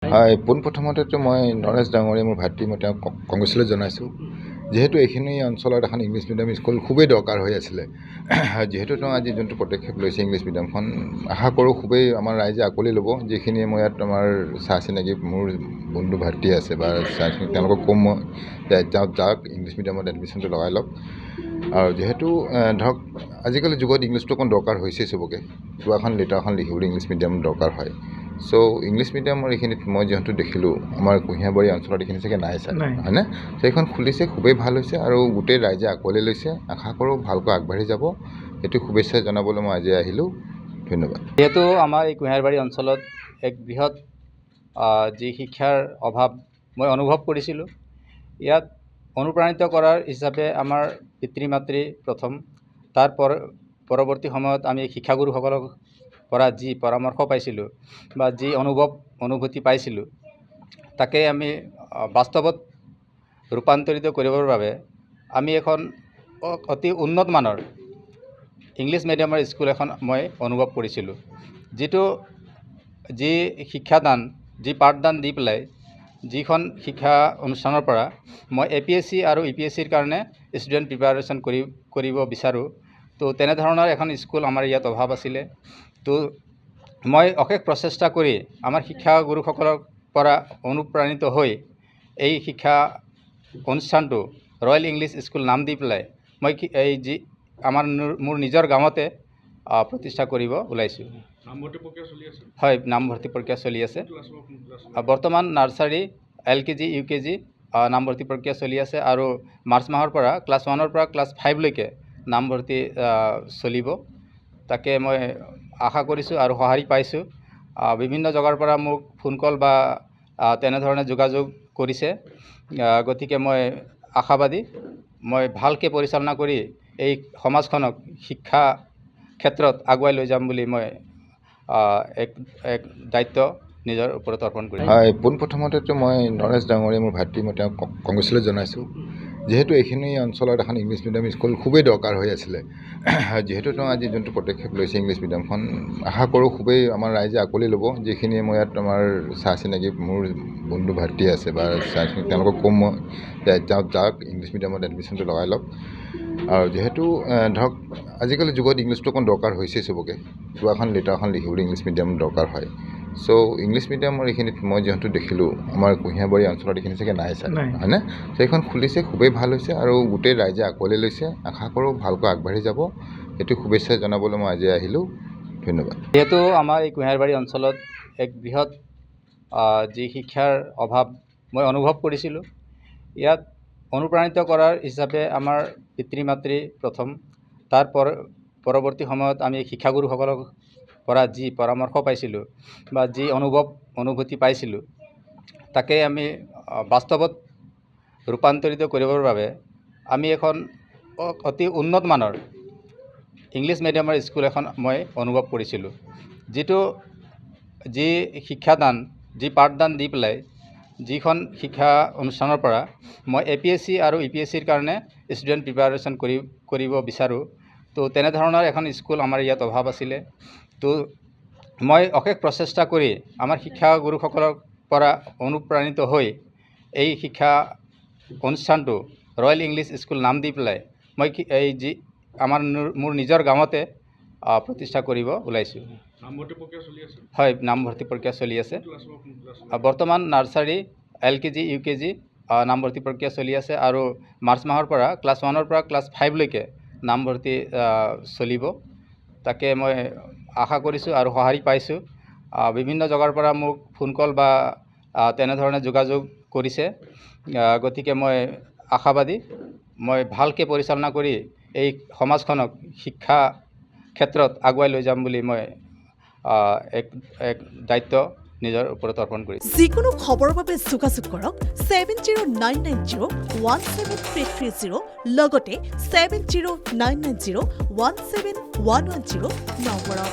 হয়, পোনপ্ৰথমতেতো মই নৰেশ ডাঙৰীয়া মোৰ ভাতৃ মই তেওঁক কংগ্ৰেছলৈ জনাইছোঁ। যিহেতু এইখিনি অঞ্চলত এখন ইংলিছ মিডিয়াম স্কুল খুবেই দৰকাৰ হৈ আছিলে। যিহেতু তেওঁ আজি যোনটো পদক্ষেপ লৈছে ইংলিছ মিডিয়ামখন, আশা কৰোঁ খুবেই আমাৰ ৰাইজে আঁকোৱালি ল'ব। যিখিনি মই ইয়াত আমাৰ চাহ চিনাকি মোৰ বন্ধু ভাতৃ আছে বা চাহ চিনাকি তেওঁলোকক ক'ম মই যে যাওক ইংলিছ মিডিয়ামত এডমিশ্যনটো লগাই লওক। আৰু যিহেতু ধৰক আজিকালি যুগত ইংলিছটো অকণ দৰকাৰ হৈছেই চবকে, কিবা এখন লেটাৰ এখন লিখিবলৈ ইংলিছ মিডিয়াম দৰকাৰ হয়। চ' ইংলিছ মিডিয়ামৰ এইখিনিত মই যিহেতু দেখিলোঁ আমাৰ কুঁহিয়াৰবাৰী অঞ্চলত এইখিনি চাগে নাই চাগে, হয়নে? চ' এইখন খুলিছে, খুবেই ভাল হৈছে আৰু গোটেই ৰাইজে আঁকোৱালি লৈছে। আশা কৰোঁ ভালকৈ আগবাঢ়ি যাব। এইটো শুভেচ্ছা জনাবলৈ মই আজি আহিলোঁ। ধন্যবাদ। যিহেতু আমাৰ এই কুঁহিয়াৰবাৰী অঞ্চলত এক বৃহৎ যি শিক্ষাৰ অভাৱ মই অনুভৱ কৰিছিলোঁ, ইয়াত অনুপ্ৰাণিত কৰাৰ হিচাপে আমাৰ পিতৃ মাতৃ প্ৰথম, তাৰ পৰৱৰ্তী সময়ত আমি শিক্ষাগুৰুসকলক পৰা যি পৰামৰ্শ পাইছিলোঁ বা যি অনুভূতি পাইছিলোঁ, তাকে আমি বাস্তৱত ৰূপান্তৰিত কৰিবৰ বাবে আমি এখন অতি উন্নত মানৰ ইংলিছ মিডিয়ামৰ স্কুল এখন মই অনুভৱ কৰিছিলোঁ। যি শিক্ষাদান, যি পাঠদান দি পেলাই যিখন শিক্ষা অনুষ্ঠানৰ পৰা মই APSC আৰু UPSCৰ কাৰণে ষ্টুডেণ্ট প্ৰিপাৰেশ্যন কৰিব বিচাৰোঁ, তো তেনেধৰণৰ এখন স্কুল আমাৰ ইয়াত অভাৱ আছিলে। তো মই অশেষ প্ৰচেষ্টা কৰি আমাৰ শিক্ষাগুৰুসকলৰ পৰা অনুপ্ৰাণিত হৈ এই শিক্ষা অনুষ্ঠানটো ৰয়েল ইংলিছ স্কুল নাম দি পেলাই মই এই যি মোৰ নিজৰ গাঁৱতে প্ৰতিষ্ঠা কৰিব ওলাইছোঁ। হয়, নামভৰ্তি প্ৰক্ৰিয়া চলি আছে। বৰ্তমান নাৰ্চাৰী, LKG, UKG নামভৰ্তি প্ৰক্ৰিয়া চলি আছে আৰু মাৰ্চ মাহৰ পৰা ক্লাছ 1ৰ পৰা ক্লাছ 5লৈকে নামভৰ্তি চলিব। তাকে মই আশা কৰিছোঁ আৰু সঁহাৰি পাইছোঁ। বিভিন্ন জেগাৰ পৰা মোক ফোন কল বা তেনেধৰণে যোগাযোগ কৰিছে। গতিকে মই আশাবাদী, মই ভালকৈ পৰিচালনা কৰি এই সমাজখনক শিক্ষা ক্ষেত্ৰত আগুৱাই লৈ যাম বুলি মই এক দায়িত্ব নিজৰ ওপৰত অৰ্পণ কৰিছোঁ। হয়, পোনপ্ৰথমতেতো মই নৰেশ ডাঙৰীয়া মোৰ ভাতৃ মই তেওঁক কংগ্ৰেছলৈ জনাইছোঁ। যিহেতু এইখিনি অঞ্চলত এখন ইংলিছ মিডিয়াম স্কুল খুবেই দৰকাৰ হৈ আছিলে। যিহেতু তেওঁ আজি যোনটো পদক্ষেপ লৈছে ইংলিছ মিডিয়ামখন, আশা কৰোঁ খুবেই আমাৰ ৰাইজে আঁকোৱালি ল'ব। যিখিনি মই ইয়াত আমাৰ চাহ চিনাকি মোৰ বন্ধু ভাতৃ আছে বা চাহ চিনাকি তেওঁলোকক ক'ম মই যে যাওক ইংলিছ মিডিয়ামত এডমিশ্যনটো লগাই লওক। আৰু যিহেতু ধৰক আজিকালি যুগত ইংলিছটো অকণ দৰকাৰ হৈছেই চবকে, কিবা এখন লেটাৰ এখন লিখিবলৈ ইংলিছ মিডিয়াম দৰকাৰ হয়। চ' ইংলিছ মিডিয়ামৰ এইখিনিত মই যিহেতু দেখিলোঁ আমাৰ কুঁহিয়াৰবাৰী অঞ্চলত এইখিনি চাগে নাই চাগে, হয়নে? চ' এইখন খুলিছে, খুবেই ভাল হৈছে আৰু গোটেই ৰাইজে আঁকোৱালি লৈছে। আশা কৰোঁ ভালকৈ আগবাঢ়ি যাব। এইটো শুভেচ্ছা জনাবলৈ মই আজি আহিলোঁ। ধন্যবাদ। যিহেতু আমাৰ এই কুঁহিয়াৰবাৰী অঞ্চলত এক বৃহৎ যি শিক্ষাৰ অভাৱ মই অনুভৱ কৰিছিলোঁ, ইয়াত অনুপ্ৰাণিত কৰাৰ হিচাপে আমাৰ পিতৃ মাতৃ প্ৰথম, তাৰ পৰৱৰ্তী সময়ত আমি শিক্ষাগুৰুসকলক পৰা যি পৰামৰ্শ পাইছিলোঁ বা যি অনুভূতি পাইছিলোঁ, তাকে আমি বাস্তৱত ৰূপান্তৰিত কৰিবৰ বাবে আমি এখন অতি উন্নত মানৰ ইংলিছ মিডিয়ামৰ স্কুল এখন মই অনুভৱ কৰিছিলোঁ। যি শিক্ষাদান, যি পাঠদান দি পেলাই যিখন শিক্ষা অনুষ্ঠানৰ পৰা মই APSC আৰু UPSCৰ কাৰণে ষ্টুডেণ্ট প্ৰিপাৰেশ্যন কৰিব বিচাৰোঁ, তো তেনেধৰণৰ এখন স্কুল আমাৰ ইয়াত অভাৱ আছিলে। তো মই অশেষ প্ৰচেষ্টা কৰি আমাৰ শিক্ষাগুৰুসকলৰ পৰা অনুপ্ৰাণিত হৈ এই শিক্ষা অনুষ্ঠানটো ৰয়েল ইংলিছ স্কুল নাম দি পেলাই মই এই যি মোৰ নিজৰ গাঁৱতে প্ৰতিষ্ঠা কৰিব ওলাইছোঁ। হয়, নামভৰ্তি প্ৰক্ৰিয়া চলি আছে। বৰ্তমান নাৰ্চাৰী, LKG, UKG নামভৰ্তি প্ৰক্ৰিয়া চলি আছে আৰু মাৰ্চ মাহৰ পৰা ক্লাছ 1ৰ পৰা ক্লাছ 5লৈকে নামভৰ্তি চলিব। তাকে মই আশা কৰিছোঁ আৰু সঁহাৰি পাইছোঁ। বিভিন্ন জেগাৰ পৰা মোক ফোন কল বা তেনেধৰণে যোগাযোগ কৰিছে। গতিকে মই আশাবাদী, মই ভালকৈ পৰিচালনা কৰি এই সমাজখনক শিক্ষা ক্ষেত্ৰত আগুৱাই লৈ যাম বুলি মই এক দায়িত্ব নিজৰ ওপৰত অৰ্পণ কৰিছোঁ। যিকোনো খবৰৰ বাবে যোগাযোগ কৰক 7099017330 লগতে 7099017110 নম্বৰত।